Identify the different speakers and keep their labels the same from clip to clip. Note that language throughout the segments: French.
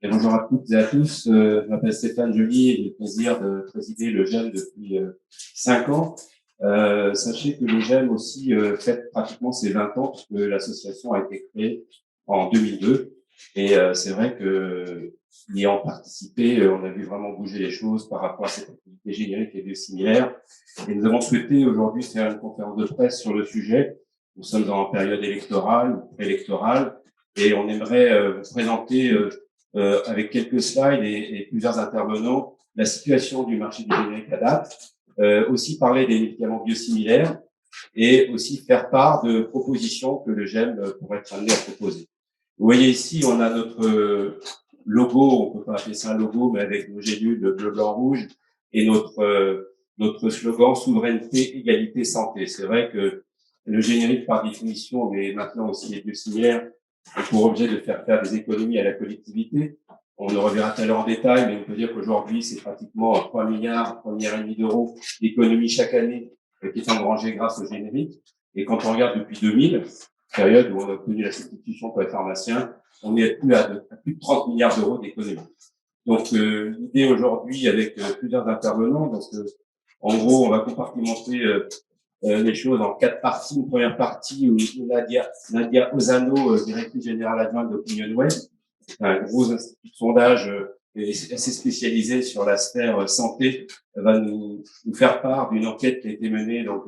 Speaker 1: Et bonjour à toutes et à tous. Je m'appelle Stéphane Joly et j'ai le plaisir de présider le GEM depuis 5 ans. Sachez que le GEM aussi fête pratiquement ses 20 ans puisque l'association a été créée en 2002. Et c'est vrai que y ayant participé, on a vu vraiment bouger les choses par rapport à cette activité générique et biosimilaire. Et nous avons souhaité aujourd'hui faire une conférence de presse sur le sujet. Nous sommes en période électorale ou préélectorale et on aimerait vous présenter avec quelques slides et plusieurs intervenants, la situation du marché du générique à date, aussi parler des médicaments biosimilaires et aussi faire part de propositions que le GEM pourrait être amené à proposer. Vous voyez ici, on a notre logo, on peut pas appeler ça un logo, mais avec nos gélules bleu, blanc, rouge et notre slogan souveraineté, égalité, santé. C'est vrai que le générique, par définition, mais maintenant aussi les biosimilaires, ont pour objet de faire des économies à la collectivité. On le reverra tout à l'heure en détail, mais on peut dire qu'aujourd'hui, c'est pratiquement 3 milliards, 3 milliards et demi d'euros d'économies chaque année qui est engrangée grâce au générique. Et quand on regarde depuis 2000, période où on a obtenu la substitution pour les pharmaciens, on est à plus de 30 milliards d'euros d'économies. Donc, l'idée aujourd'hui, avec plusieurs intervenants, donc, en gros, on va compartimenter les choses en 4 parties. Une première partie où Nadia Ozano, directrice générale adjointe d'OpinionWay, un gros institut de sondage assez spécialisé sur la sphère santé, va nous faire part d'une enquête qui a été menée, donc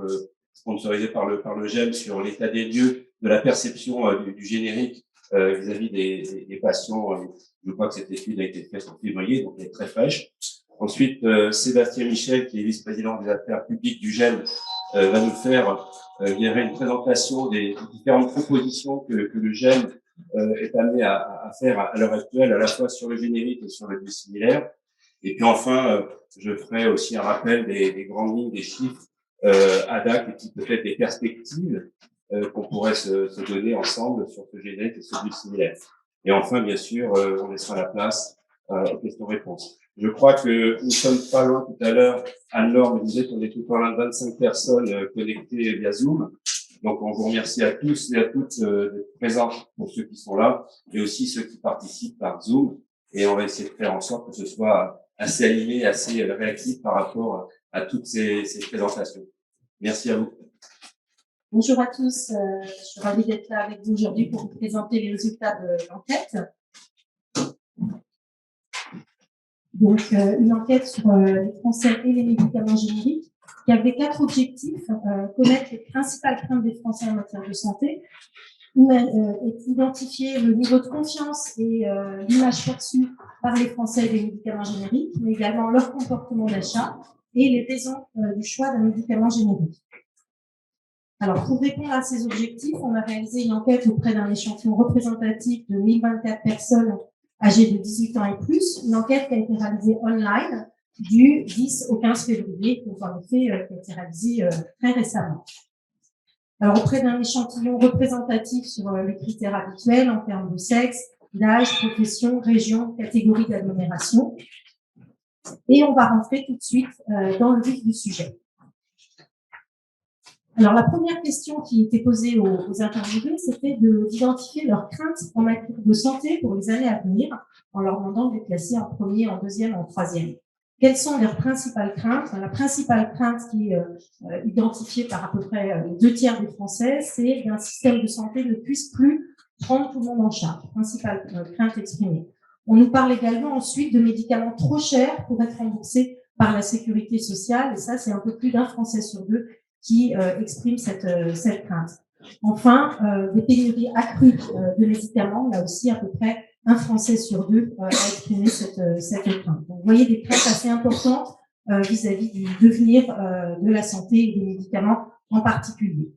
Speaker 1: sponsorisée par le GEM, sur l'état des lieux de la perception du générique vis-à-vis des patients. Je crois que cette étude a été faite en février, donc elle est très fraîche. Ensuite, Sébastien Michel, qui est vice-président des affaires publiques du GEM, va nous faire une présentation des différentes propositions que le GEM est amené à faire à l'heure actuelle, à la fois sur le générique et sur le biosimilaire. Et puis enfin, je ferai aussi un rappel des grandes lignes, des chiffres ADAC et puis peut-être des perspectives qu'on pourrait se donner ensemble sur ce générique et ce biosimilaire. Et enfin, bien sûr, on laissera la place aux questions-réponses. Je crois que nous sommes pas loin tout à l'heure. Anne-Laure me disait qu'on est tout à l'heure 25 personnes connectées via Zoom. Donc, on vous remercie à tous et à toutes d'être présents pour ceux qui sont là, et aussi ceux qui participent par Zoom. Et on va essayer de faire en sorte que ce soit assez animé, assez réactif par rapport à toutes ces présentations. Merci à vous.
Speaker 2: Bonjour à tous, je suis ravie d'être là avec vous aujourd'hui pour vous présenter les résultats de l'enquête. Donc, une enquête sur les Français et les médicaments génériques qui avait 4 objectifs. Connaître les principales craintes des Français en matière de santé, identifier le niveau de confiance et l'image perçue par les Français des médicaments génériques, mais également leur comportement d'achat et les raisons du choix d'un médicament générique. Alors, pour répondre à ces objectifs, on a réalisé une enquête auprès d'un échantillon représentatif de 1024 personnes âgées de 18 ans et plus, une enquête qui a été réalisée online du 10 au 15 février, donc en effet, qui a été réalisée très récemment. Alors, auprès d'un échantillon représentatif sur les critères habituels en termes de sexe, d'âge, profession, région, catégorie d'agglomération. Et on va rentrer tout de suite dans le vif du sujet. Alors, la première question qui était posée aux interviewés, c'était d'identifier leurs craintes en matière de santé pour les années à venir, en leur demandant de les classer en premier, en deuxième, en troisième. Quelles sont leurs principales craintes? La principale crainte qui est identifiée par à peu près les 2/3 des Français, c'est qu'un système de santé ne puisse plus prendre tout le monde en charge. Principale crainte exprimée. On nous parle également ensuite de médicaments trop chers pour être remboursés par la sécurité sociale, et ça, c'est un peu plus d'un Français sur 2 qui exprime cette crainte. Enfin, des pénuries accrues de médicaments, là aussi à peu près un Français sur 2 a exprimé cette crainte. Donc, vous voyez des craintes assez importantes vis-à-vis du devenir de la santé et des médicaments en particulier.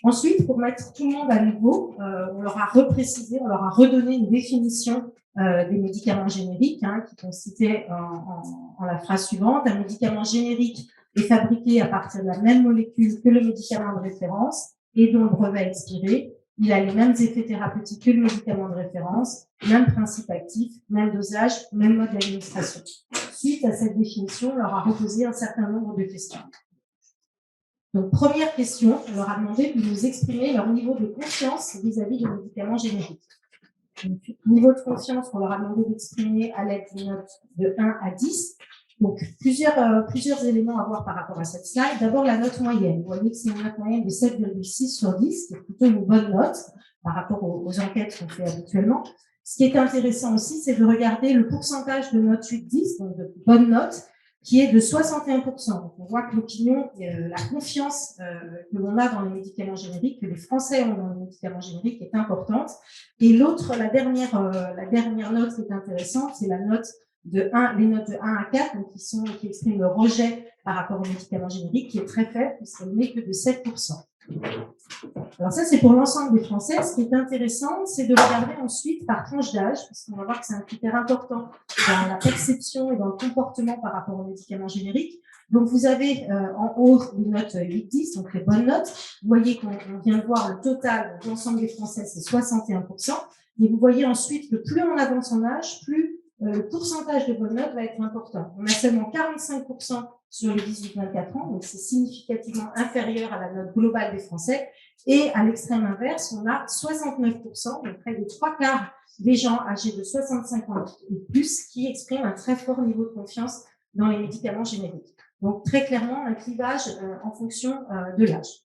Speaker 2: Ensuite, pour mettre tout le monde à niveau, on leur a reprécisé, on leur a redonné une définition des médicaments génériques, qui consistait en la phrase suivante: un médicament générique est fabriqué à partir de la même molécule que le médicament de référence et dont le brevet est expiré. Il a les mêmes effets thérapeutiques que le médicament de référence, même principe actif, même dosage, même mode d'administration. Suite à cette définition, on leur a reposé un certain nombre de questions. Donc, première question, on leur a demandé de nous exprimer leur niveau de confiance vis-à-vis des médicaments génériques. niveau de confiance qu'on leur a demandé d'exprimer à l'aide d'une note de 1 à 10. Donc, plusieurs éléments à voir par rapport à cette slide. D'abord, la note moyenne. Vous voyez que c'est une note moyenne de 7,6 sur 10, qui est plutôt une bonne note par rapport aux enquêtes qu'on fait habituellement. Ce qui est intéressant aussi, c'est de regarder le pourcentage de notes 8-10, donc de bonnes notes, qui est de 61%. Donc, on voit que l'opinion, la confiance que l'on a dans les médicaments génériques, que les Français ont dans les médicaments génériques, est importante. Et l'autre, la dernière note qui est intéressante, c'est la note les notes de 1 à 4, donc qui expriment le rejet par rapport aux médicaments génériques, qui est très faible, puisqu'elle n'est que de 7%. Alors ça, c'est pour l'ensemble des Français. Ce qui est intéressant, c'est de regarder ensuite par tranche d'âge, parce qu'on va voir que c'est un critère important dans la perception et dans le comportement par rapport aux médicaments génériques. Donc, vous avez en haut les notes 8-10, donc les bonnes notes. Vous voyez qu'on vient de voir le total de l'ensemble des Français, c'est 61%. Et vous voyez ensuite que plus on avance en âge, plus le pourcentage de bonnes notes va être important. On a seulement 45% sur les 18-24 ans, donc c'est significativement inférieur à la note globale des Français. Et à l'extrême inverse, on a 69%, donc près de 3/4 des gens âgés de 65 ans et plus qui expriment un très fort niveau de confiance dans les médicaments génériques. Donc très clairement, un clivage en fonction de l'âge.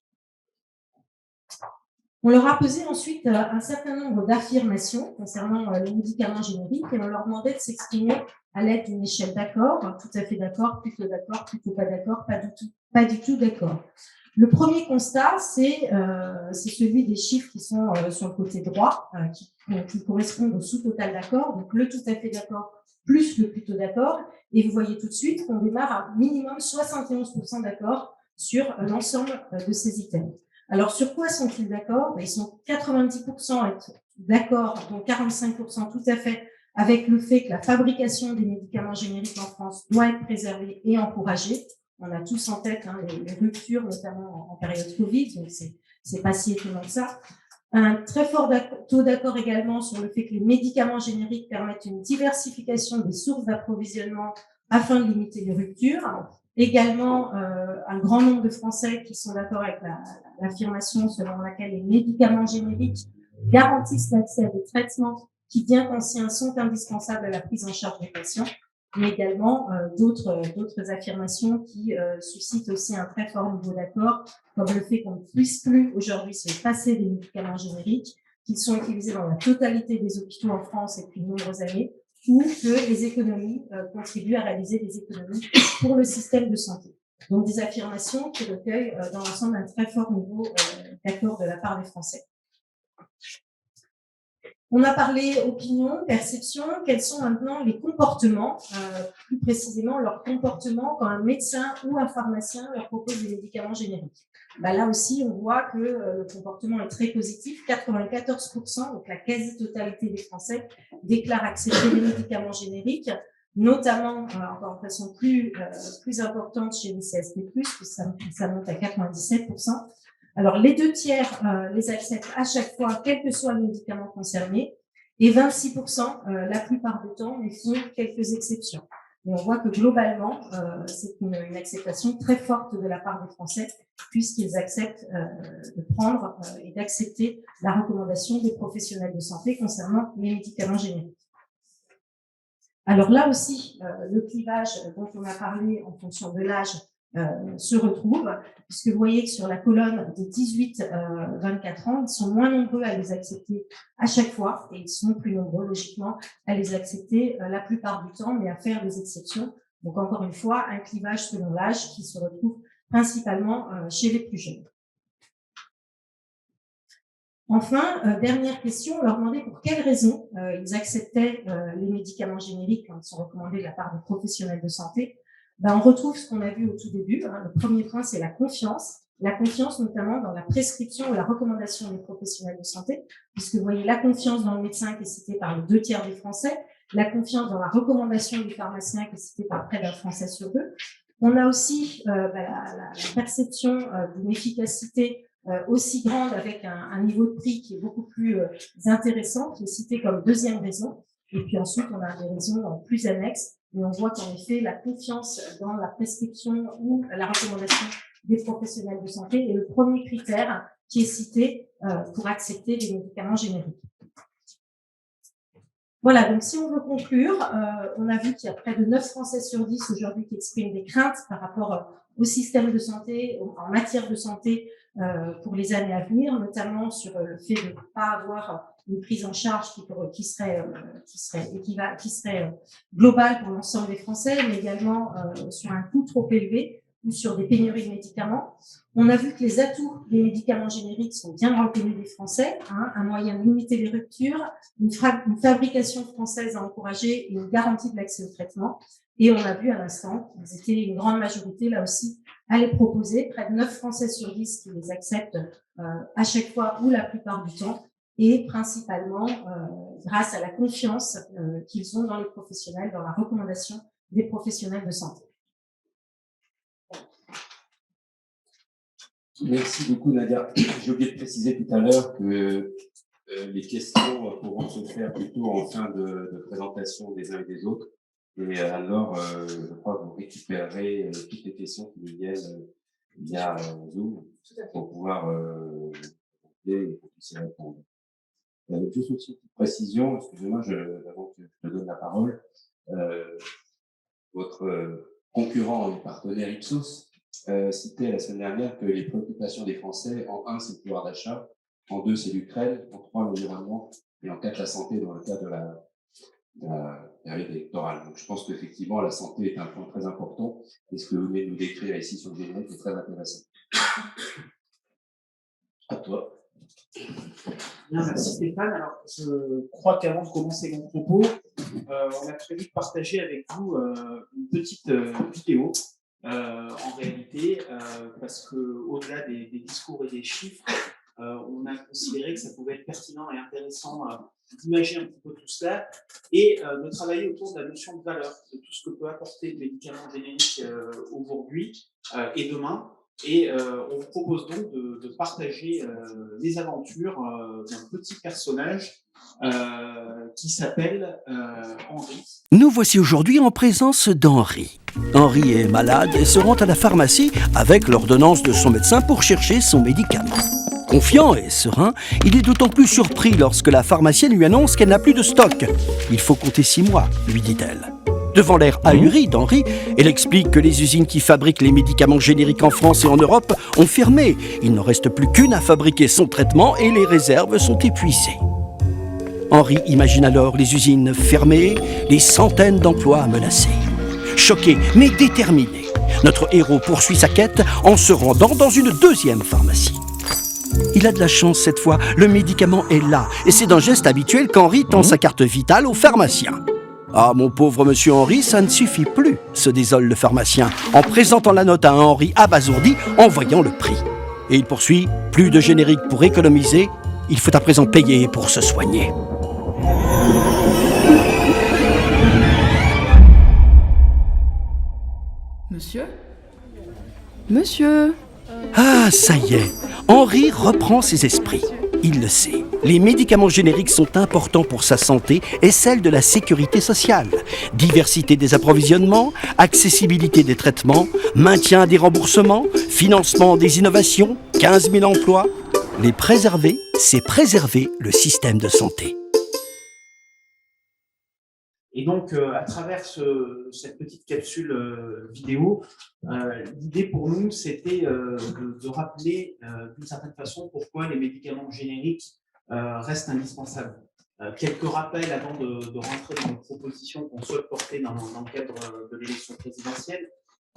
Speaker 2: On leur a posé ensuite un certain nombre d'affirmations concernant les médicaments génériques et on leur demandait de s'exprimer à l'aide d'une échelle d'accord, tout à fait d'accord, plutôt pas d'accord, pas du tout d'accord. Le premier constat, c'est celui des chiffres qui sont sur le côté droit, qui correspondent au sous-total d'accord, donc le tout à fait d'accord plus le plutôt d'accord, et vous voyez tout de suite qu'on démarre à minimum 71% d'accord sur l'ensemble de ces items. Alors, sur quoi sont-ils d'accord? Ils sont 90% d'accord, donc 45% tout à fait, avec le fait que la fabrication des médicaments génériques en France doit être préservée et encouragée. On a tous en tête les ruptures, notamment en période Covid, donc c'est pas si étonnant que ça. Un très fort taux d'accord également sur le fait que les médicaments génériques permettent une diversification des sources d'approvisionnement afin de limiter les ruptures. Également, un grand nombre de Français qui sont d'accord avec l'affirmation selon laquelle les médicaments génériques garantissent l'accès à des traitements qui, bien qu'anciens, sont indispensables à la prise en charge des patients, mais également d'autres affirmations qui suscitent aussi un très fort niveau d'accord, comme le fait qu'on ne puisse plus aujourd'hui se passer des médicaments génériques, qu'ils sont utilisés dans la totalité des hôpitaux en France depuis de nombreuses années, ou que les économies contribuent à réaliser des économies pour le système de santé. Donc des affirmations qui recueillent dans l'ensemble un très fort niveau d'accord de la part des Français. On a parlé opinion, perception, quels sont maintenant les comportements, plus précisément leur comportement quand un médecin ou un pharmacien leur propose des médicaments génériques. Là aussi, on voit que le comportement est très positif. 94%, donc la quasi-totalité des Français, déclarent accepter les médicaments génériques, notamment encore de façon plus importante chez les CSP+, puisque ça monte à 97%. Alors, les 2/3 les acceptent à chaque fois, quel que soit le médicament concerné, et 26% la plupart du temps, mais font quelques exceptions. Et on voit que globalement, c'est une acceptation très forte de la part des Français, puisqu'ils acceptent de prendre et d'accepter la recommandation des professionnels de santé concernant les médicaments génériques. Alors là aussi, le clivage dont on a parlé en fonction de l'âge se retrouve, puisque vous voyez que sur la colonne des 18-24 ans, ils sont moins nombreux à les accepter à chaque fois, et ils sont plus nombreux, logiquement, à les accepter la plupart du temps, mais à faire des exceptions. Donc, encore une fois, un clivage selon l'âge qui se retrouve principalement chez les plus jeunes. Enfin, dernière question, on leur demandait pour quelles raisons ils acceptaient les médicaments génériques quand ils sont recommandés de la part des professionnels de santé. On retrouve ce qu'on a vu au tout début. Le premier point, c'est la confiance notamment dans la prescription ou la recommandation des professionnels de santé, puisque vous voyez la confiance dans le médecin qui est citée par les 2/3 des Français, la confiance dans la recommandation du pharmacien qui est citée par près d'un Français sur deux. On a aussi la perception d'une efficacité aussi grande avec un niveau de prix qui est beaucoup plus intéressant, qui est cité comme deuxième raison. Et puis ensuite, on a des raisons plus annexes. Et on voit qu'en effet, la confiance dans la prescription ou la recommandation des professionnels de santé est le premier critère qui est cité pour accepter les médicaments génériques. Voilà, donc si on veut conclure, on a vu qu'il y a près de 9 Français sur 10 aujourd'hui qui expriment des craintes par rapport au système de santé, en matière de santé pour les années à venir, notamment sur le fait de ne pas avoir une prise en charge qui serait globale pour l'ensemble des Français, mais également sur un coût trop élevé ou sur des pénuries de médicaments. On a vu que les atouts des médicaments génériques sont bien reconnus des Français, un moyen de limiter les ruptures, une fabrication française à encourager et une garantie de l'accès au traitement. Et on a vu à l'instant qu'ils étaient une grande majorité, là aussi, à les proposer. Près de 9 Français sur 10 qui les acceptent à chaque fois ou la plupart du temps, et principalement grâce à la confiance qu'ils ont dans les professionnels, dans la recommandation des professionnels de santé.
Speaker 1: Merci beaucoup, Nadia. J'ai oublié de préciser tout à l'heure que les questions pourront se faire plutôt en fin de présentation des uns et des autres. Et alors, je crois que vous récupérerez toutes les questions qui nous viennent via Zoom pour pouvoir et pour puissiez répondre. Juste une petite précision, excusez-moi, avant que je te donne la parole. Votre concurrent et partenaire Ipsos citait la semaine dernière que les préoccupations des Français, en 1, c'est le pouvoir d'achat, en 2, c'est l'Ukraine, en 3, l'environnement, et en 4, la santé dans le cadre de la période électorale. Donc je pense qu'effectivement, la santé est un point très important, et ce que vous venez de nous décrire ici sur le générique est très intéressant. À toi.
Speaker 3: Bien, merci Stéphane. Alors, je crois qu'avant de commencer mon propos, on a prévu de partager avec vous une petite vidéo, en réalité, parce qu'au-delà des discours et des chiffres, on a considéré que ça pouvait être pertinent et intéressant d'imager un petit peu tout cela et de travailler autour de la notion de valeur, de tout ce que peut apporter le médicament générique aujourd'hui et demain. Et on vous propose donc de partager les aventures d'un petit personnage qui s'appelle Henri.
Speaker 4: Nous voici aujourd'hui en présence d'Henri. Henri est malade et se rend à la pharmacie avec l'ordonnance de son médecin pour chercher son médicament. Confiant et serein, il est d'autant plus surpris lorsque la pharmacienne lui annonce qu'elle n'a plus de stock. Il faut compter 6 mois, lui dit-elle. Devant l'air ahuri d'Henri, elle explique que les usines qui fabriquent les médicaments génériques en France et en Europe ont fermé. Il n'en reste plus qu'une à fabriquer son traitement et les réserves sont épuisées. Henri imagine alors les usines fermées, les centaines d'emplois menacés. Choqué mais déterminé, notre héros poursuit sa quête en se rendant dans une deuxième pharmacie. Il a de la chance cette fois, le médicament est là et c'est d'un geste habituel qu'Henri tend sa carte vitale au pharmacien. Ah, mon pauvre monsieur Henri, ça ne suffit plus, se désole le pharmacien, en présentant la note à un Henri abasourdi en voyant le prix. Et il poursuit, plus de générique pour économiser, il faut à présent payer pour se soigner.
Speaker 5: Monsieur ? Monsieur ?
Speaker 4: Ah, ça y est, Henri reprend ses esprits. Il le sait, les médicaments génériques sont importants pour sa santé et celle de la sécurité sociale. Diversité des approvisionnements, accessibilité des traitements, maintien des remboursements, financement des innovations, 15 000 emplois. Les préserver, c'est préserver le système de santé.
Speaker 3: Et donc, à travers cette petite capsule vidéo, l'idée pour nous, c'était de rappeler d'une certaine façon pourquoi les médicaments génériques restent indispensables. Quelques rappels avant de rentrer dans les propositions qu'on souhaite porter dans le cadre de l'élection présidentielle.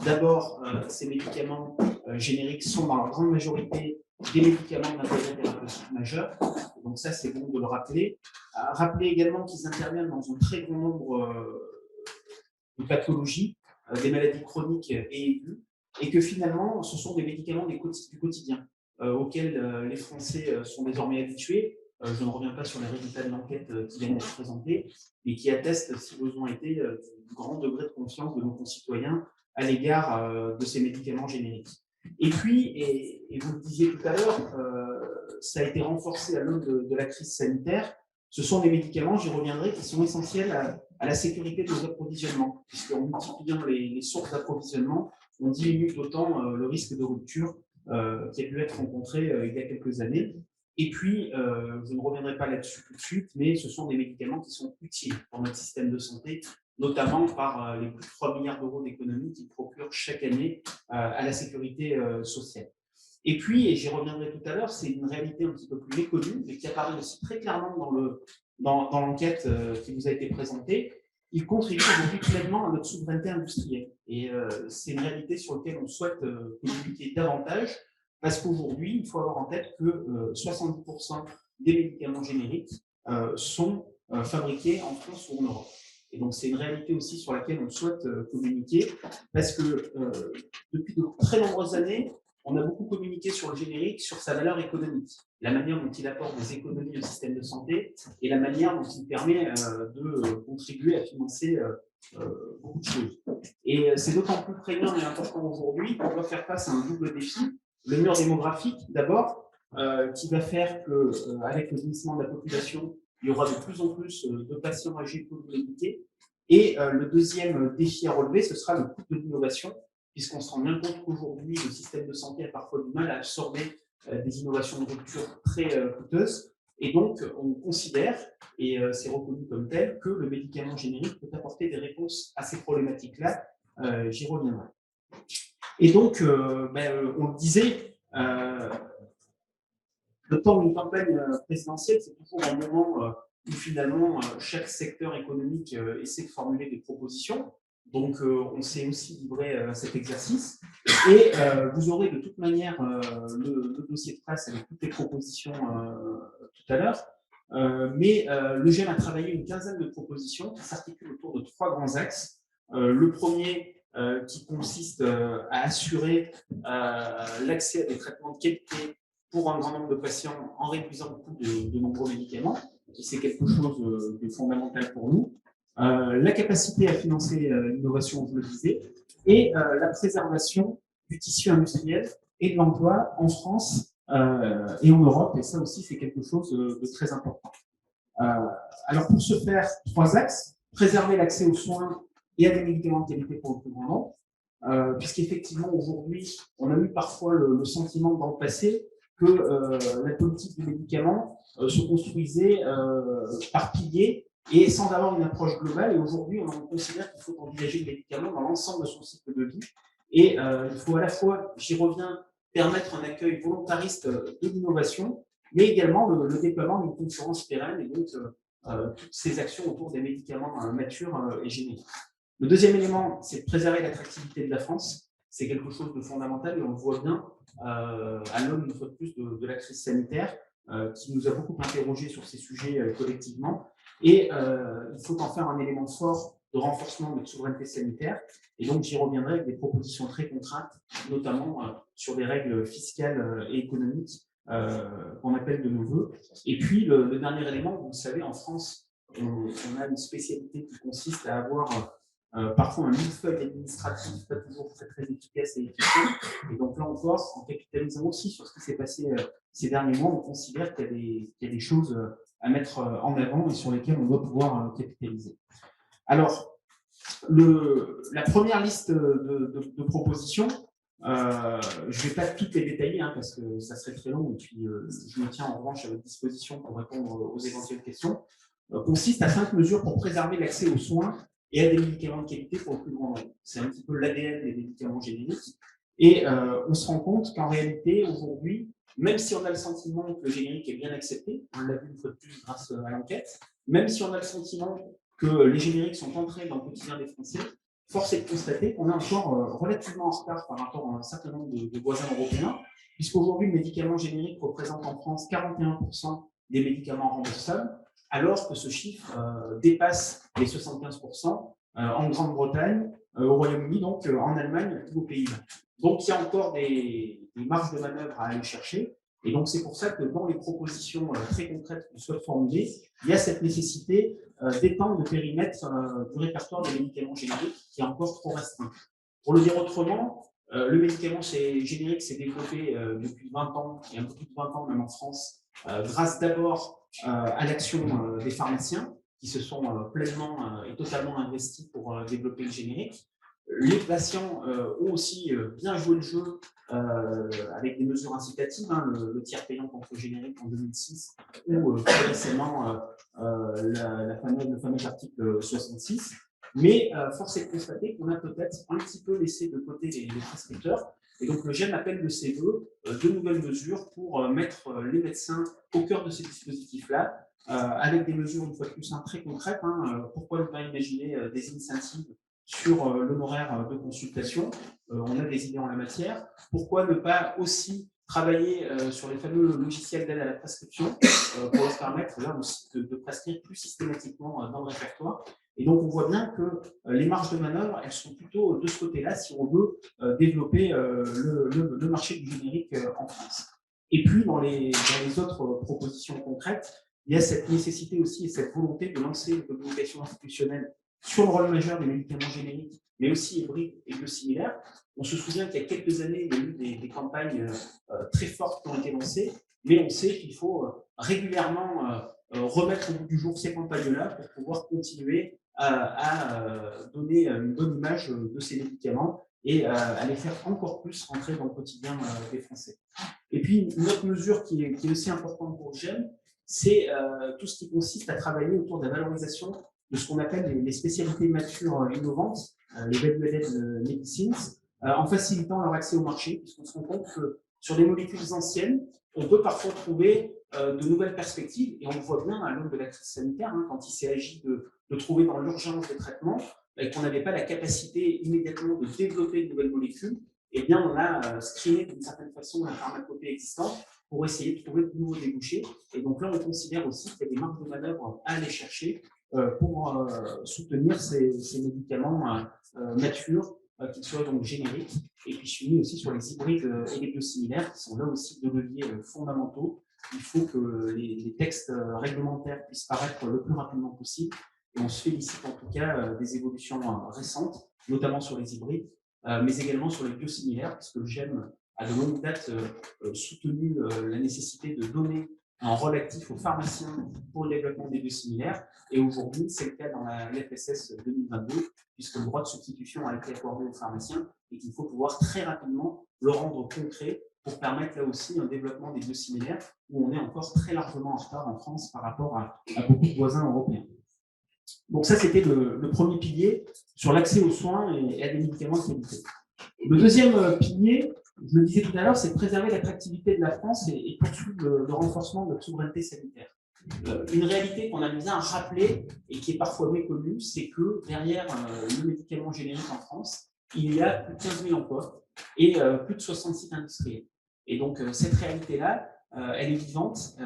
Speaker 3: D'abord, ces médicaments génériques sont dans leur grande majorité des médicaments d'intérêt thérapeutique majeur. Donc ça, c'est bon de le rappeler. Rappeler également qu'ils interviennent dans un très grand nombre de pathologies, des maladies chroniques et aiguës, et que finalement, ce sont des médicaments du quotidien auxquels les Français sont désormais habitués. Je ne reviens pas sur les résultats de l'enquête qui viennent d'être présentés et qui attestent, si besoin était, du grand degré de confiance de nos concitoyens à l'égard de ces médicaments génériques. Et puis, et vous le disiez tout à l'heure, ça a été renforcé à l'aune de la crise sanitaire, ce sont des médicaments, j'y reviendrai, qui sont essentiels à la sécurité de nos approvisionnements, puisqu'en multipliant les sources d'approvisionnement, on diminue d'autant le risque de rupture qui a pu être rencontré il y a quelques années. Et puis, je ne reviendrai pas là-dessus tout de suite, mais ce sont des médicaments qui sont utiles pour notre système de santé, notamment par les plus de 3 milliards d'euros d'économies qu'ils procurent chaque année à la sécurité sociale. Et puis, et j'y reviendrai tout à l'heure, c'est une réalité un petit peu plus méconnue, mais qui apparaît aussi très clairement dans l'enquête qui vous a été présentée. Il contribue aujourd'hui pleinement à notre souveraineté industrielle. Et c'est une réalité sur laquelle on souhaite communiquer davantage, parce qu'aujourd'hui, il faut avoir en tête que 70% des médicaments génériques sont fabriqués en France ou en Europe. Et donc, c'est une réalité aussi sur laquelle on souhaite communiquer, parce que depuis de très nombreuses années, on a beaucoup communiqué sur le générique, sur sa valeur économique, la manière dont il apporte des économies au système de santé et la manière dont il permet de contribuer à financer beaucoup de choses. Et c'est d'autant plus prégnant et important aujourd'hui qu'on doit faire face à un double défi. Le mur démographique, d'abord, qui va faire qu'avec le vieillissement de la population, il y aura de plus en plus de patients âgés polymédiqués. Et le deuxième défi à relever, ce sera le coût de l'innovation, puisqu'on se rend bien compte qu'aujourd'hui, le système de santé a parfois du mal à absorber des innovations de rupture très coûteuses. Et donc, on considère, et c'est reconnu comme tel, que le médicament générique peut apporter des réponses à ces problématiques-là. J'y reviendrai. Et donc, on le disait, le temps d'une campagne présidentielle, c'est toujours un moment où finalement chaque secteur économique essaie de formuler des propositions. Donc, on s'est aussi livré à cet exercice. Et vous aurez de toute manière le dossier de presse avec toutes les propositions tout à l'heure. Mais le GEM a travaillé une quinzaine de propositions qui s'articulent autour de 3 grands axes. Le premier, qui consiste à assurer l'accès à des traitements de qualité pour un grand nombre de patients en réduisant le coût de nombreux médicaments. Et c'est quelque chose de fondamental pour nous. La capacité à financer l'innovation, je le disais, et la préservation du tissu industriel et de l'emploi en France et en Europe. Et ça aussi, c'est quelque chose de très important. Alors, pour ce faire, 3 axes. Préserver l'accès aux soins et à des médicaments de qualité pour le plus grand nombre, puisqu'effectivement, aujourd'hui, on a eu parfois le sentiment dans le passé que la politique du médicament se construisait par piliers et sans avoir une approche globale. Et aujourd'hui, on considère qu'il faut envisager le médicament dans l'ensemble de son cycle de vie. Et il faut à la fois, j'y reviens, permettre un accueil volontariste de l'innovation, mais également le déploiement d'une concurrence pérenne et donc toutes ces actions autour des médicaments matures et génériques. Le deuxième élément, c'est de préserver l'attractivité de la France. C'est quelque chose de fondamental et on le voit bien à l'aune, une fois de plus, de la crise sanitaire qui nous a beaucoup interrogés sur ces sujets collectivement. Et il faut en faire un élément fort de renforcement de notre souveraineté sanitaire. Et donc, j'y reviendrai avec des propositions très concrètes, notamment sur des règles fiscales et économiques qu'on appelle de nos voeux. Et puis, le dernier élément, vous le savez, en France, on a une spécialité qui consiste à avoir parfois un millefeuille administratif pas toujours très efficace et efficace. Et donc là encore, en capitalisant aussi sur ce qui s'est passé ces derniers mois, on considère qu'il y a des choses à mettre en avant et sur lesquelles on doit pouvoir capitaliser. Alors, la première liste de propositions, je ne vais pas toutes les détailler parce que ça serait très long et puis je me tiens en revanche à votre disposition pour répondre aux éventuelles questions, consiste à 5 mesures pour préserver l'accès aux soins et à des médicaments de qualité pour le plus grand nombre. C'est un petit peu l'ADN des médicaments génériques. Et on se rend compte qu'en réalité, aujourd'hui, même si on a le sentiment que le générique est bien accepté, on l'a vu une fois de plus grâce à l'enquête, même si on a le sentiment que les génériques sont entrés dans le quotidien des Français, force est de constater qu'on est encore relativement en retard par rapport à un certain nombre de voisins européens, puisqu'aujourd'hui, le médicament générique représente en France 41% des médicaments remboursables, alors que ce chiffre dépasse les 75% en Grande-Bretagne, au Royaume-Uni, donc en Allemagne ou aux Pays-Bas. Donc, il y a encore des marges de manœuvre à aller chercher. Et donc, c'est pour ça que dans les propositions très concrètes qu'on souhaite formuler, il y a cette nécessité d'étendre le périmètre du répertoire des médicaments génériques qui est encore trop restreint. Pour le dire autrement, le médicament générique s'est développé depuis 20 ans, et un peu plus de 20 ans même en France, grâce d'abord à l'action des pharmaciens qui se sont pleinement et totalement investis pour développer le générique. Les patients ont aussi bien joué le jeu avec des mesures incitatives, hein, le tiers payant contre le générique en 2006 ou plus récemment le fameux article 66. Mais force est de constater qu'on a peut-être un petit peu laissé de côté les prescripteurs. Et donc le GEM appelle de ses voeux de nouvelles mesures pour mettre les médecins au cœur de ces dispositifs-là, avec des mesures, une fois de plus, très concrètes. Pourquoi ne pas imaginer des incentives sur l'honoraire de consultation? On a des idées en la matière. Pourquoi ne pas aussi travailler sur les fameux logiciels d'aide à la prescription pour leur permettre là aussi de prescrire plus systématiquement dans le répertoire? Et donc, on voit bien que les marges de manœuvre, elles sont plutôt de ce côté-là si on veut développer le marché du générique en France. Et puis, dans les autres propositions concrètes, il y a cette nécessité aussi et cette volonté de lancer une communication institutionnelle sur le rôle majeur des médicaments génériques, mais aussi hybrides et biosimilaires. On se souvient qu'il y a quelques années, il y a eu des campagnes très fortes qui ont été lancées, mais on sait qu'il faut régulièrement remettre au bout du jour ces campagnes-là pour pouvoir continuer à donner une bonne image de ces médicaments et à les faire encore plus rentrer dans le quotidien des Français. Et puis, une autre mesure qui est aussi importante pour le GEM, c'est tout ce qui consiste à travailler autour de la valorisation de ce qu'on appelle les spécialités matures innovantes, les value-added medicines, en facilitant leur accès au marché, puisqu'on se rend compte que sur des molécules anciennes, on peut parfois trouver de nouvelles perspectives, et on le voit bien à l'aune de la crise sanitaire, quand il s'est agi de trouver dans l'urgence des traitements, et qu'on n'avait pas la capacité immédiatement de développer de nouvelles molécules, eh bien on a screené d'une certaine façon la pharmacopée existante pour essayer de trouver de nouveaux débouchés. Et donc là, on considère aussi qu'il y a des marges de manœuvre à aller chercher pour soutenir ces médicaments matures, qu'ils soient donc génériques, et puis suivis aussi sur les hybrides et les biosimilaires, qui sont là aussi deux leviers fondamentaux. Il faut que les textes réglementaires puissent paraître le plus rapidement possible, et on se félicite en tout cas des évolutions récentes, notamment sur les hybrides, mais également sur les biosimilaires, parce que le GEM a de longue date soutenu la nécessité de donner un rôle actif aux pharmaciens pour le développement des biosimilaires. Et aujourd'hui, c'est le cas dans la FSS 2022, puisque le droit de substitution a été accordé aux pharmaciens et qu'il faut pouvoir très rapidement le rendre concret pour permettre là aussi un développement des biosimilaires où on est encore très largement en retard en France par rapport à beaucoup de voisins européens. Donc ça, c'était le premier pilier sur l'accès aux soins et à des médicaments de qualité. Le deuxième pilier, je le disais tout à l'heure, c'est de préserver l'attractivité de la France et poursuivre le renforcement de notre souveraineté sanitaire. Une réalité qu'on aime bien rappeler et qui est parfois méconnue, c'est que derrière le médicament générique en France, il y a plus de 15 000 emplois et plus de 60 sites industriels. Et donc cette réalité-là, elle est vivante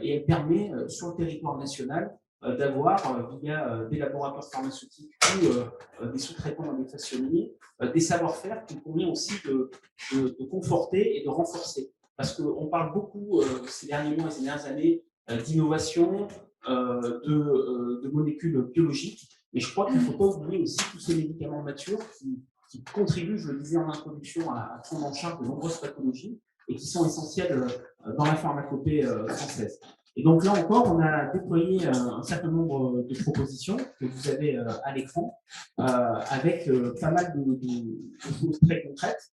Speaker 3: et elle permet sur le territoire national d'avoir, via des laboratoires pharmaceutiques ou des sous-traitants et des façonniers, des savoir-faire qu'il convient aussi de conforter et de renforcer. Parce qu'on parle beaucoup ces derniers mois et ces dernières années d'innovation, de molécules biologiques, mais je crois qu'il ne faut pas oublier aussi tous ces médicaments matures qui contribuent, je le disais en introduction, à prendre en charge de nombreuses pathologies et qui sont essentielles dans la pharmacopée française. Et donc là encore, on a déployé un certain nombre de propositions que vous avez à l'écran, avec pas mal de choses très concrètes.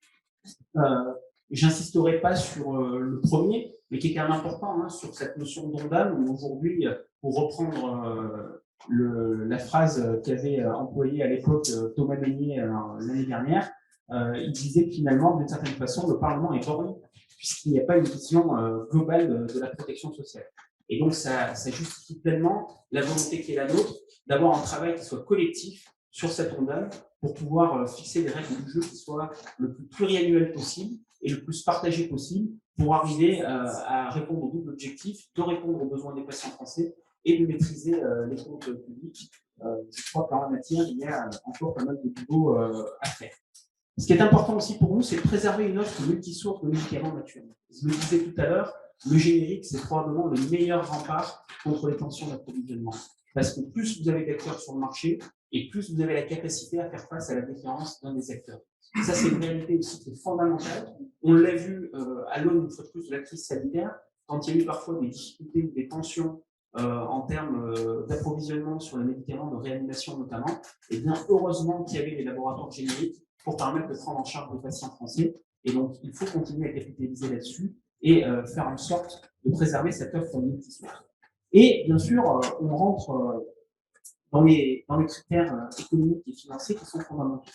Speaker 3: J'insisterai pas sur le premier, mais qui est quand même important, sur cette notion d'ondame, où aujourd'hui, pour reprendre la phrase qu'avait employée à l'époque Thomas Mesnier l'année dernière, il disait que finalement, d'une certaine façon, le Parlement est borné, puisqu'il n'y a pas une vision globale de la protection sociale. Et donc, ça justifie pleinement la volonté qui est la nôtre d'avoir un travail qui soit collectif sur cette ondame pour pouvoir fixer des règles du jeu qui soient le plus pluriannuelles possible et le plus partagées possible pour arriver à répondre au double objectif, de répondre aux besoins des patients français et de maîtriser les comptes publics. Je crois qu'en la matière, il y a encore pas mal de boulot à faire. Ce qui est important aussi pour nous, c'est de préserver une offre multisource de médicaments matures. Je le disais tout à l'heure, le générique, c'est probablement le meilleur rempart contre les tensions d'approvisionnement. Parce que plus vous avez d'acteurs sur le marché, et plus vous avez la capacité à faire face à la défiance d'un des acteurs. Ça, c'est une réalité aussi qui est fondamentale. On l'a vu à l'aune, une fois de plus, de la crise sanitaire, quand il y a eu parfois des difficultés ou des tensions en termes d'approvisionnement sur les médicaments de réanimation notamment, et bien heureusement qu'il y avait les laboratoires génériques pour permettre de prendre en charge les patients français. Et donc, il faut continuer à capitaliser là-dessus et faire en sorte de préserver cette offre multisphère. Et bien sûr, on rentre dans les critères économiques et financiers qui sont fondamentaux.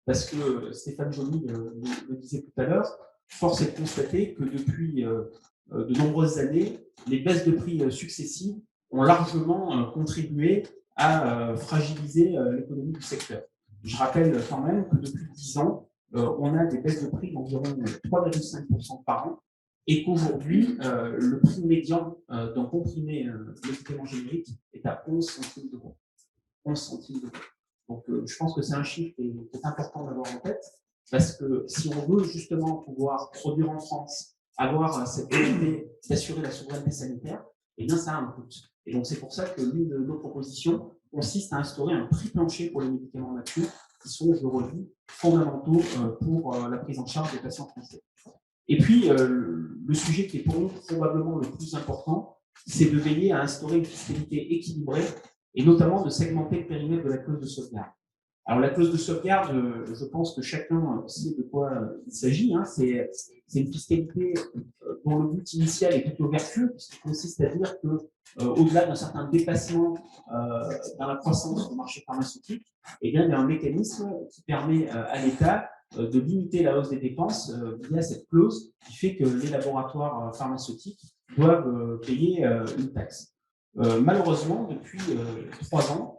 Speaker 3: Parce que Stéphane Joly le disait tout à l'heure, force est de constater que depuis de nombreuses années, les baisses de prix successives ont largement contribué à fragiliser l'économie du secteur. Je rappelle quand même que depuis 10 ans, on a des baisses de prix d'environ 3,5% par an et qu'aujourd'hui, le prix médian d'un comprimé médicament générique est à 11 centimes d'euros. 11 centimes d'euros. Donc, je pense que c'est un chiffre qui est important d'avoir en tête, parce que si on veut justement pouvoir produire en France, avoir cette volonté d'assurer la souveraineté sanitaire, eh bien, ça a un coût. Et donc, c'est pour ça que l'une de nos propositions consiste à instaurer un prix plancher pour les médicaments nature, qui sont, je le redis, fondamentaux pour la prise en charge des patients français. Et puis, le sujet qui est pour nous probablement le plus important, c'est de veiller à instaurer une fiscalité équilibrée et notamment de segmenter le périmètre de la clause de sauvegarde. Alors, la clause de sauvegarde, je pense que chacun sait de quoi il s'agit. Hein. C'est une fiscalité dont le but initial est plutôt vertueux, puisqu'il consiste à dire que, au-delà d'un certain dépassement dans la croissance du marché pharmaceutique, eh bien, il y a un mécanisme qui permet à l'État de limiter la hausse des dépenses via cette clause qui fait que les laboratoires pharmaceutiques doivent payer une taxe. Malheureusement, depuis 3 ans,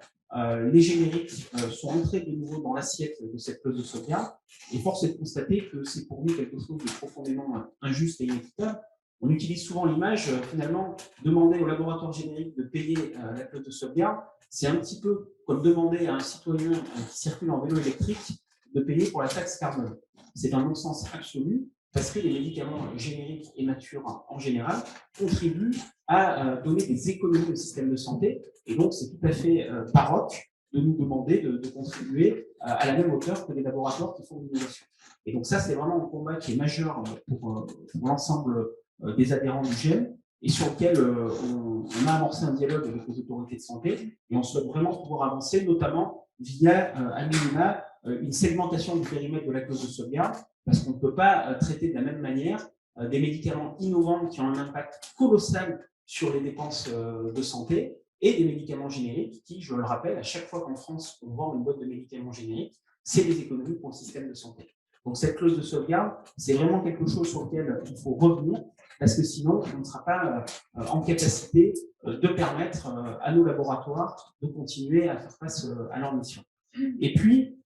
Speaker 3: les génériques sont entrés de nouveau dans l'assiette de cette clause de sauvegarde et force est de constater que c'est pour nous quelque chose de profondément injuste et inéquitable. On utilise souvent l'image, finalement, demander au laboratoire générique de payer la clause de sauvegarde, c'est un petit peu comme demander à un citoyen qui circule en vélo électrique de payer pour la taxe carbone. C'est un non-sens absolu parce que les médicaments génériques et nature en général contribuent à donner des économies au système de santé. Et donc, c'est tout à fait baroque de nous demander de contribuer à la même hauteur que les laboratoires qui font de l'innovation. Et donc, ça, c'est vraiment un combat qui est majeur pour l'ensemble des adhérents du GEM et sur lequel on a amorcé un dialogue avec les autorités de santé et on souhaite vraiment pouvoir avancer, notamment via, à minima, une segmentation du périmètre de la clause de sauvegarde, parce qu'on ne peut pas traiter de la même manière des médicaments innovants qui ont un impact colossal sur les dépenses de santé et des médicaments génériques qui, je le rappelle, à chaque fois qu'en France on vend une boîte de médicaments génériques, c'est des économies pour le système de santé. Donc cette clause de sauvegarde, c'est vraiment quelque chose sur lequel il faut revenir, parce que sinon on ne sera pas en capacité de permettre à nos laboratoires de continuer à faire face à leur mission. Et puis,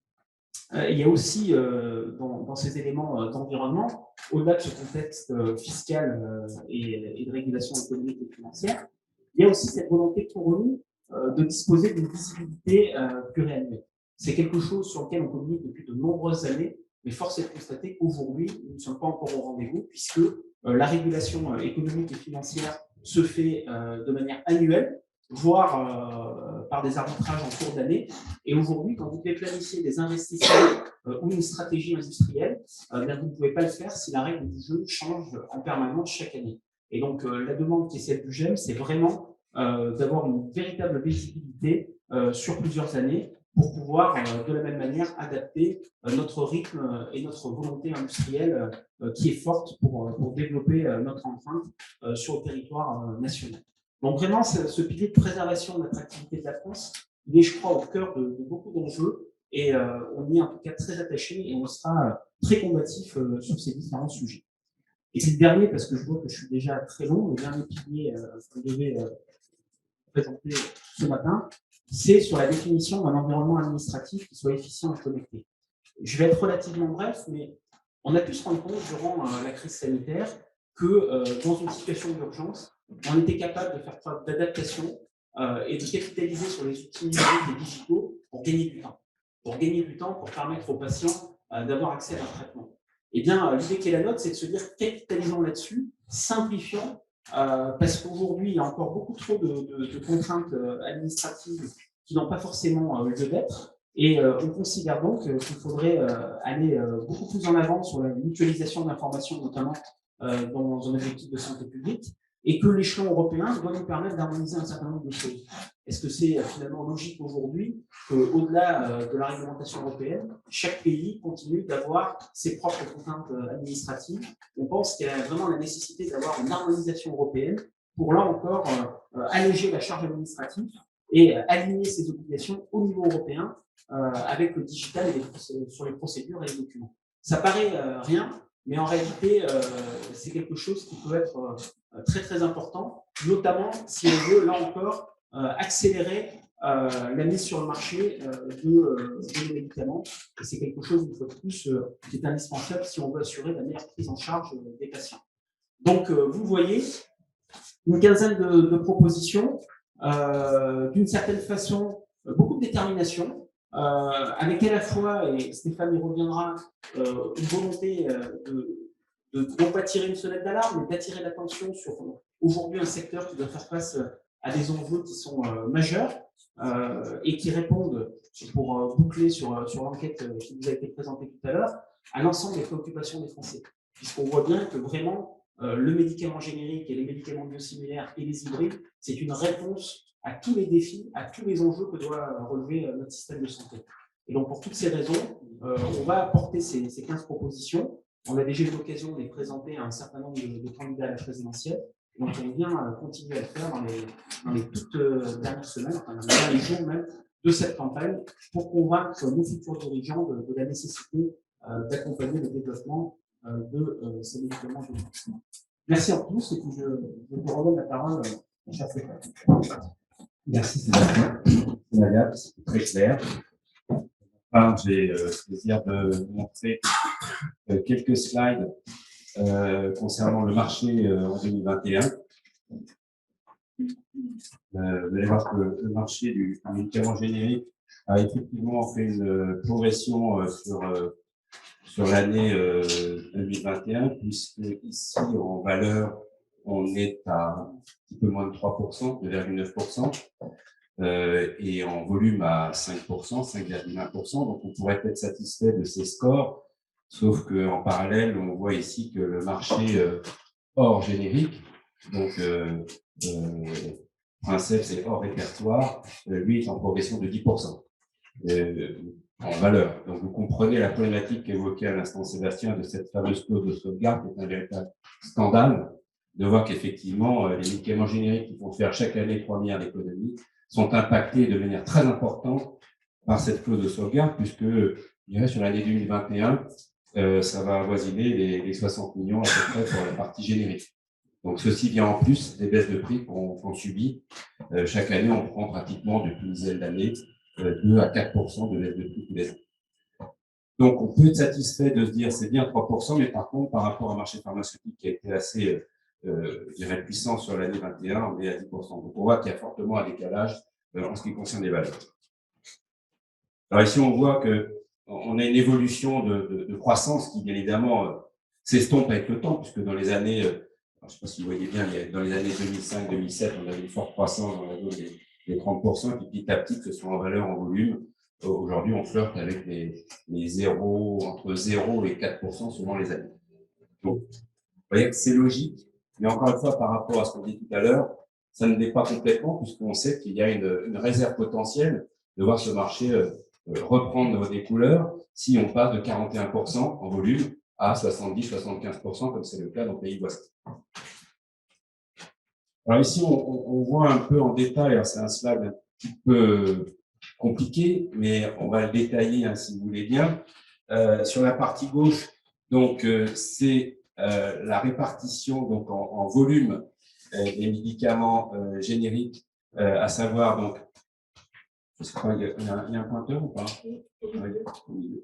Speaker 3: il y a aussi dans ces éléments d'environnement, au-delà de ce contexte fiscal et de régulation économique et financière, il y a aussi cette volonté pour nous de disposer d'une visibilité pluriannuelle. C'est quelque chose sur lequel on communique depuis de nombreuses années, mais force est de constater qu'aujourd'hui, nous ne sommes pas encore au rendez-vous, puisque la régulation économique et financière se fait de manière annuelle, voire par des arbitrages en cours d'année. Et aujourd'hui, quand vous devez planifier des investissements ou une stratégie industrielle, vous ne pouvez pas le faire si la règle du jeu change en permanence chaque année. Et donc, la demande qui est celle du GEM, c'est vraiment d'avoir une véritable visibilité sur plusieurs années pour pouvoir, de la même manière, adapter notre rythme et notre volonté industrielle qui est forte pour développer notre empreinte sur le territoire national. Donc vraiment, ce pilier de préservation de l'attractivité de la France, il est, je crois, au cœur de beaucoup d'enjeux et on y est en tout cas très attaché et on sera très combatif sur ces différents sujets. Et c'est le dernier, parce que je vois que je suis déjà très long, le dernier pilier que je devais présenter ce matin, c'est sur la définition d'un environnement administratif qui soit efficient et connecté. Je vais être relativement bref, mais on a pu se rendre compte durant la crise sanitaire que dans une situation d'urgence, on était capable de faire preuve d'adaptation et de capitaliser sur les outils numériques et digitaux pour gagner du temps. Pour gagner du temps, pour permettre aux patients d'avoir accès à leur traitement. Eh bien, l'idée qui est la nôtre, c'est de se dire capitalisons là-dessus, simplifions, parce qu'aujourd'hui, il y a encore beaucoup trop de contraintes administratives qui n'ont pas forcément lieu d'être. Et on considère donc qu'il faudrait aller beaucoup plus en avant sur la mutualisation d'informations, notamment dans un objectif de santé publique, et que l'échelon européen doit nous permettre d'harmoniser un certain nombre de choses. Est-ce que c'est finalement logique aujourd'hui qu'au-delà de la réglementation européenne, chaque pays continue d'avoir ses propres contraintes administratives? On pense qu'il y a vraiment la nécessité d'avoir une harmonisation européenne pour, là encore, alléger la charge administrative et aligner ses obligations au niveau européen avec le digital et sur les procédures et les documents. Ça paraît rien, mais en réalité, c'est quelque chose qui peut être très très important, notamment si on veut, là encore, accélérer la mise sur le marché de médicaments. Et c'est quelque chose, une fois de plus, qui est indispensable si on veut assurer la meilleure prise en charge des patients. Donc, vous voyez, une quinzaine de propositions, d'une certaine façon, beaucoup de détermination, avec à la fois, et Stéphane y reviendra, une volonté de non pas tirer une sonnette d'alarme, mais d'attirer l'attention sur aujourd'hui un secteur qui doit faire face à des enjeux qui sont majeurs et qui répondent, pour boucler sur l'enquête qui vous a été présentée tout à l'heure, à l'ensemble des préoccupations des Français. Puisqu'on voit bien que vraiment, le médicament générique et les médicaments biosimilaires et les hybrides, c'est une réponse à tous les défis, à tous les enjeux que doit relever notre système de santé. Et donc, pour toutes ces raisons, on va apporter ces 15 propositions. On a déjà eu l'occasion de les présenter à un certain nombre de candidats à la présidentielle. Donc, on vient continuer à le faire dans les toutes dernières semaines, enfin, dans les derniers jours même, de cette campagne, pour convaincre nos futurs dirigeants de la nécessité d'accompagner le développement de ces médicaments de vaccin. Merci à tous, et puis je vous redonne la parole à chaque fois.
Speaker 1: Merci Sébastien. C'est très clair. Enfin, j'ai le plaisir de vous montrer quelques slides concernant le marché en 2021. Vous allez voir que le marché du médicament générique a effectivement fait une progression sur l'année 2021, puisque ici, en valeur, on est à un petit peu moins de 3%, 2,9%, et en volume à 5%, 5,1%. Donc, on pourrait être satisfait de ces scores, sauf qu'en parallèle, on voit ici que le marché hors générique, donc Princeps et hors répertoire, lui est en progression de 10%. En valeur. Donc, vous comprenez la problématique qu'évoquait à l'instant Sébastien de cette fameuse clause de sauvegarde, qui est un véritable scandale, de voir qu'effectivement, les médicaments génériques qui font faire chaque année 3 milliards d'économies sont impactés de manière très importante par cette clause de sauvegarde, puisque, je dirais, sur l'année 2021, ça va avoisiner les 60 millions à peu près pour la partie générique. Donc, ceci vient en plus des baisses de prix qu'on subit. Chaque année, on prend pratiquement depuis une dizaine d'années 2 à 4% de baisse de prix tous les ans. Donc, on peut être satisfait de se dire c'est bien 3%, mais par contre, par rapport au marché pharmaceutique qui a été assez, je dirais, puissant sur l'année 21, on est à 10%. Donc, on voit qu'il y a fortement un décalage en ce qui concerne les valeurs. Alors ici, on voit qu'on a une évolution de croissance qui, bien évidemment, s'estompe avec le temps, puisque dans les années, je ne sais pas si vous voyez bien, dans les années 2005-2007, on avait une forte croissance dans la zone des 30%, puis petit à petit, que ce soit en valeur, en volume. Aujourd'hui, on flirte avec les entre 0 et 4% selon les années. Donc, vous voyez que c'est logique, mais encore une fois, par rapport à ce qu'on dit tout à l'heure, ça ne l'est pas complètement, puisqu'on sait qu'il y a une réserve potentielle de voir ce marché reprendre des couleurs si on passe de 41% en volume à 70-75%, comme c'est le cas dans le pays voisin. Alors ici, on voit un peu en détail, c'est un slide un petit peu compliqué, mais on va le détailler hein, si vous voulez bien. Sur la partie gauche, donc c'est la répartition donc en volume des médicaments génériques, à savoir donc, je sais pas, il y a un pointeur ou pas? Oui.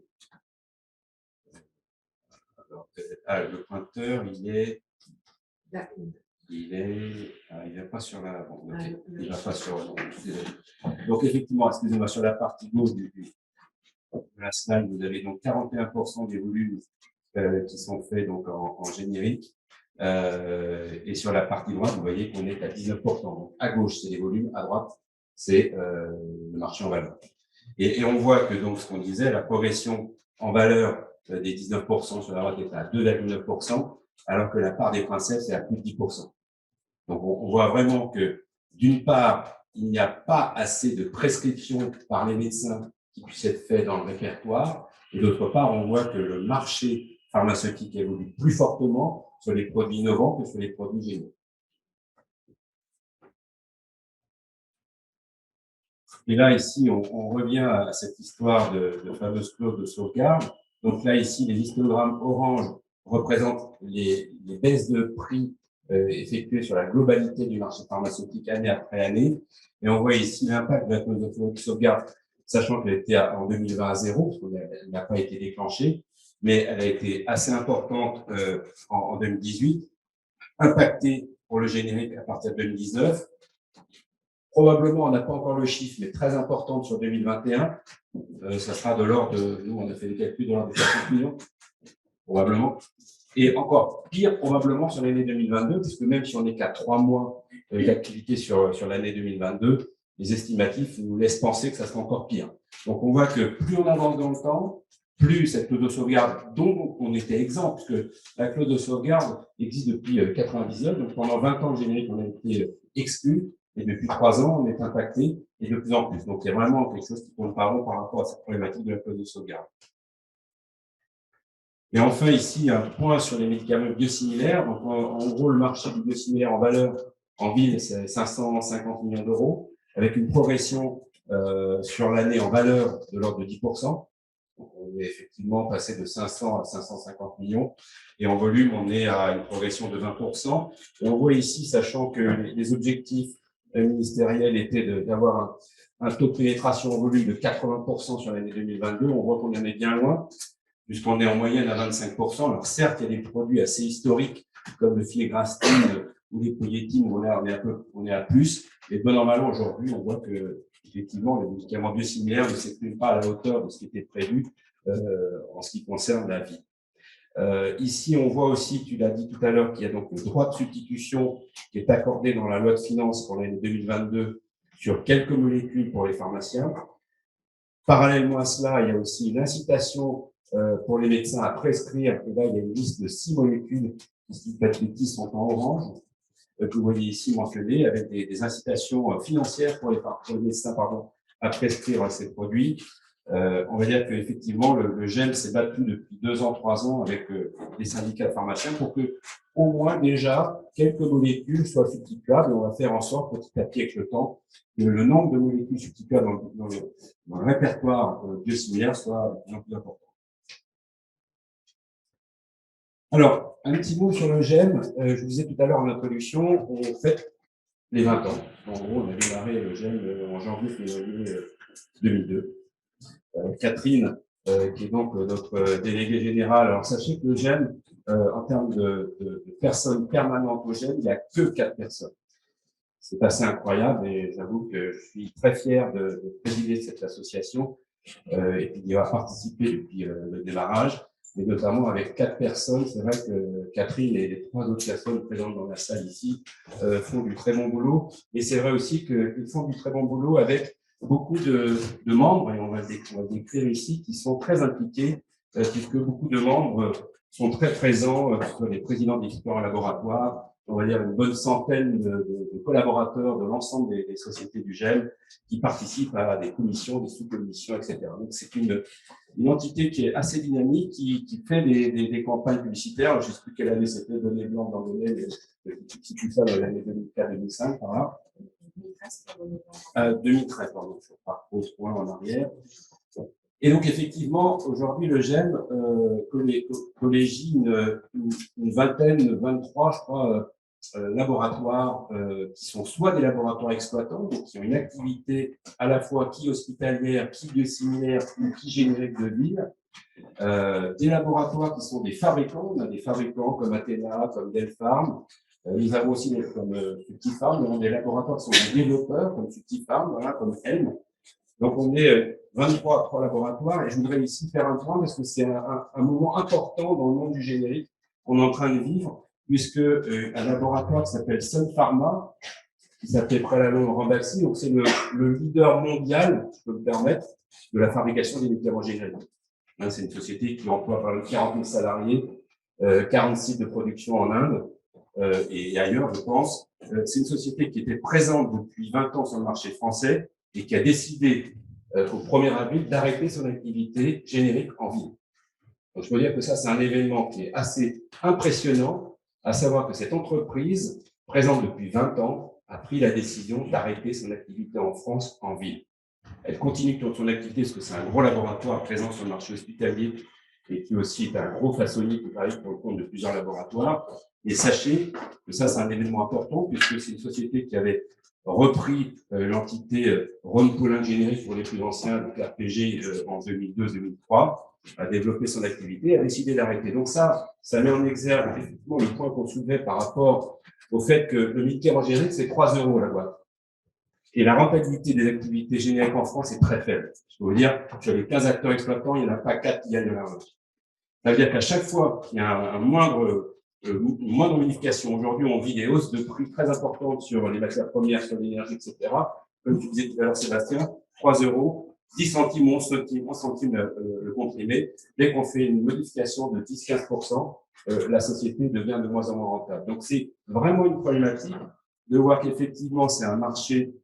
Speaker 1: Alors, le pointeur, il n'est pas sur la. Bon, okay. Il va pas sur. Donc effectivement, excusez-moi, sur la partie gauche de la slide, vous avez donc 41% des volumes qui sont faits donc en générique. Et sur la partie droite, vous voyez qu'on est à 19%. Donc à gauche, c'est les volumes, à droite, c'est le marché en valeur. Et on voit que donc ce qu'on disait, la progression en valeur des 19% sur la droite est à 2,9%, alors que la part des Princeps est à plus de 10%. Donc, on voit vraiment que, d'une part, il n'y a pas assez de prescriptions par les médecins qui puissent être faites dans le répertoire, et d'autre part, on voit que le marché pharmaceutique évolue plus fortement sur les produits innovants que sur les produits génériques. Et là, ici, on revient à cette histoire de fameuse clause de sauvegarde. Donc là, ici, les histogrammes orange représentent les baisses de prix effectuées sur la globalité du marché pharmaceutique année après année. Et on voit ici l'impact de la clause de sauvegarde, sachant qu'elle était en 2020 à zéro, parce qu'elle n'a pas été déclenchée, mais elle a été assez importante en 2018, impactée pour le générique à partir de 2019. Probablement, on n'a pas encore le chiffre, mais très importante sur 2021. Ça sera de l'ordre de, nous, on a fait des calculs de l'ordre de 60 millions, probablement. Et encore pire, probablement, sur l'année 2022, puisque même si on n'est qu'à 3 mois d'activité sur l'année 2022, les estimatifs nous laissent penser que ça sera encore pire. Donc, on voit que plus on avance dans le temps, plus cette clause de sauvegarde dont on était exempt, parce que la clause de sauvegarde existe depuis 99, donc pendant 20 ans, le générique, on a été exclu. Et depuis 3 ans, on est impacté et de plus en plus. Donc, il y a vraiment quelque chose qui tourne pas rond par rapport à cette problématique de la clause de sauvegarde. Et enfin, ici, un point sur les médicaments biosimilaires. Donc, en gros, le marché du biosimilaire en valeur en ville, c'est 550 millions d'euros, avec une progression sur l'année en valeur de l'ordre de 10%. Donc, on est effectivement passé de 500 à 550 millions. Et en volume, on est à une progression de 20%. Et on voit ici, sachant que les objectifs ministériel était d'avoir un taux de pénétration en volume de 80% sur l'année 2022. On voit qu'on en est bien loin, puisqu'on est en moyenne à 25%. Alors certes, il y a des produits assez historiques, comme le filgrastine ou les polyéthines, où on est à plus. Mais bon, normalement, aujourd'hui, on voit que, effectivement, les médicaments biosimilaires ne s'expriment pas à la hauteur de ce qui était prévu en ce qui concerne la vie. Ici, on voit aussi, tu l'as dit tout à l'heure, qu'il y a donc le droit de substitution qui est accordé dans la loi de finances pour l'année 2022 sur quelques molécules pour les pharmaciens. Parallèlement à cela, il y a aussi une incitation pour les médecins à prescrire. Et là, il y a une liste de 6 molécules qui, si je ne dis pas de bêtises, sont en orange, que vous voyez ici mentionnées, avec des incitations financières pour les médecins à prescrire ces produits. On va dire qu'effectivement, le GEM s'est battu depuis 2 ans, 3 ans avec les syndicats de pharmaciens pour que, au moins, déjà, quelques molécules soient substituables. Et on va faire en sorte, petit à petit, avec le temps, que le nombre de molécules substituables dans le répertoire biosimilaire soit de plus en plus important. Alors, un petit mot sur le GEM. Je vous disais tout à l'heure en introduction, on fête les 20 ans. En gros, on a démarré le GEM en janvier-février 2002. Catherine, qui est donc notre déléguée générale. Alors, sachez que le GEM, en termes de personnes permanentes au GEM, il n'y a que 4 personnes. C'est assez incroyable et j'avoue que je suis très fier de présider cette association et puis d'y avoir participé depuis le démarrage, mais notamment avec 4 personnes. C'est vrai que Catherine et les 3 autres personnes présentes dans la salle ici font du très bon boulot. Et c'est vrai aussi qu'ils font du très bon boulot avec beaucoup de membres, et on va le décrire ici, qui sont très impliqués, puisque beaucoup de membres sont très présents, que ce soit les présidents d'équipes en laboratoire, on va dire une bonne centaine de collaborateurs de l'ensemble des sociétés du GEM qui participent à des commissions, des sous-commissions, etc. Donc c'est une entité qui est assez dynamique, qui fait des campagnes publicitaires. Je ne sais plus quelle année c'était, donné blanc dans donné, mais tout ça dans l'année 2004-2005, par là. 2013, pardon, je pars au point en arrière. Et donc, effectivement, aujourd'hui, le GEM collégie une vingtaine, 23, je crois, laboratoires qui sont soit des laboratoires exploitants, donc qui ont une activité à la fois qui hospitalière, qui biosimilaire ou qui générique de ville, des laboratoires qui sont des fabricants. On a des fabricants comme Athéna, comme Delpharm. Nous avons aussi comme Subtifarm, nous avons des laboratoires qui sont des développeurs comme Subtifarm, voilà, comme Helm. Donc on est 23 laboratoires et je voudrais ici faire un point parce que c'est un moment important dans le monde du générique qu'on est en train de vivre, puisque un laboratoire qui s'appelle Sun Pharma, qui s'appelait préalablement Ranbaxy, donc c'est le leader mondial, je peux me permettre, de la fabrication des médicaments génériques. Hein, c'est une société qui emploie par exemple 40 000 salariés, 40 sites de production en Inde et ailleurs, je pense. c'est une société qui était présente depuis 20 ans sur le marché français et qui a décidé au 1er avril d'arrêter son activité générique en ville. Donc, je peux dire que ça, c'est un événement qui est assez impressionnant, à savoir que cette entreprise, présente depuis 20 ans, a pris la décision d'arrêter son activité en France en ville. Elle continue son activité parce que c'est un gros laboratoire présent sur le marché hospitalier et qui aussi est un gros façonnier qui travaille pour le compte de plusieurs laboratoires. Et sachez que ça, c'est un événement important puisque c'est une société qui avait repris l'entité Rhône-Poulenc Générique pour les plus anciens, donc RPG en 2002-2003, a développé son activité, a décidé d'arrêter. Donc ça met en exergue effectivement le point qu'on soulevait par rapport au fait que le médicament générique, c'est 3 € la boîte. Et la rentabilité des activités génériques en France est très faible. Je peux vous dire, sur les 15 acteurs exploitants, il n'y en a pas 4 qui gagnent de l'argent. Ça veut dire qu'à chaque fois qu'il y a une moindre modification, aujourd'hui, on vit des hausses de prix très importantes sur les matières premières, sur l'énergie, etc. Comme tu disais tout à l'heure, Sébastien, 3 €, 10 centimes, 11 centimes le comprimé. Dès qu'on fait une modification de 10-15%, la société devient de moins en moins rentable. Donc, c'est vraiment une problématique de voir qu'effectivement, c'est un marché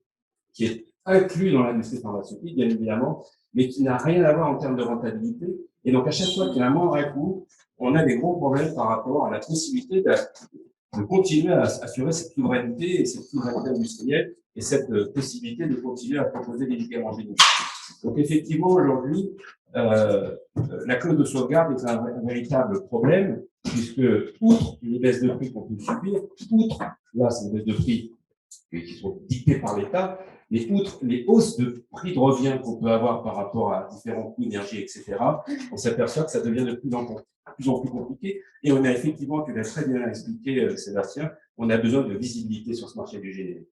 Speaker 1: qui est inclus dans l'industrie pharmaceutique, bien évidemment, mais qui n'a rien à voir en termes de rentabilité. Et donc, à chaque fois qu'il y a un moindre coût, on a des gros problèmes par rapport à la possibilité de continuer à assurer cette souveraineté et cette souveraineté industrielle et cette possibilité de continuer à proposer des médicaments génériques. Donc, effectivement, aujourd'hui, la clause de sauvegarde est un véritable problème, puisque, outre les baisses de prix qu'on peut subir, là, c'est des baisses de prix qui sont dictées par l'État, mais outre les hausses de prix de revient qu'on peut avoir par rapport à différents coûts d'énergie, etc., on s'aperçoit que ça devient de plus en plus compliqué. Et on a effectivement, tu l'as très bien expliqué, Sébastien, on a besoin de visibilité sur ce marché du générique.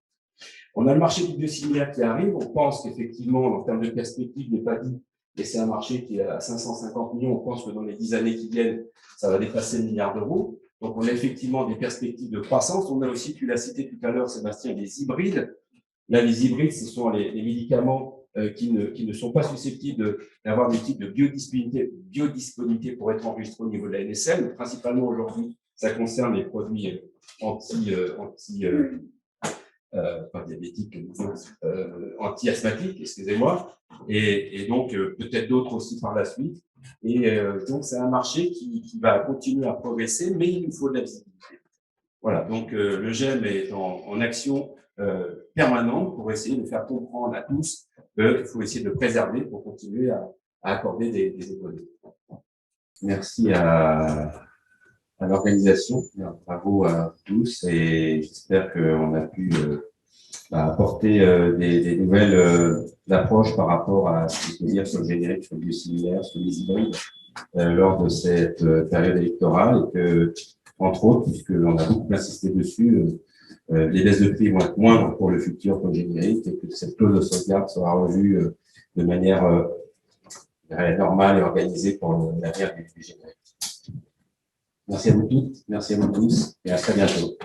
Speaker 1: On a le marché du biosimilaire qui arrive. On pense qu'effectivement, en termes de perspective, il n'est pas dit, mais c'est un marché qui est à 550 millions. On pense que dans les 10 années qui viennent, ça va dépasser le milliard d'euros. Donc, on a effectivement des perspectives de croissance. On a aussi, tu l'as cité tout à l'heure, Sébastien, des hybrides. Là, les hybrides, ce sont les médicaments qui ne sont pas susceptibles d'avoir des types de biodisponibilité pour être enregistrés au niveau de la NSM. Principalement, aujourd'hui, ça concerne les produits pas diabétiques, anti-asthmatiques, excusez-moi, et donc peut-être d'autres aussi par la suite. Et donc, c'est un marché qui va continuer à progresser, mais il nous faut de la visibilité. Voilà, donc le GEM est en action permanente pour essayer de faire comprendre à tous qu'il faut essayer de préserver pour continuer à accorder des économies. Merci à l'organisation. Bravo à tous et j'espère qu'on a pu apporter des nouvelles approches par rapport à ce qu'il faut dire sur le générique, sur le biosimilaire, sur les hybrides lors de cette période électorale et que, entre autres, puisqu'on a beaucoup insisté dessus, les baisses de prix vont être moindres pour le futur pour le générique et que cette clause de sauvegarde sera revue de manière normale et organisée pour l'avenir du générique. Merci à vous toutes, merci à vous tous et à très bientôt.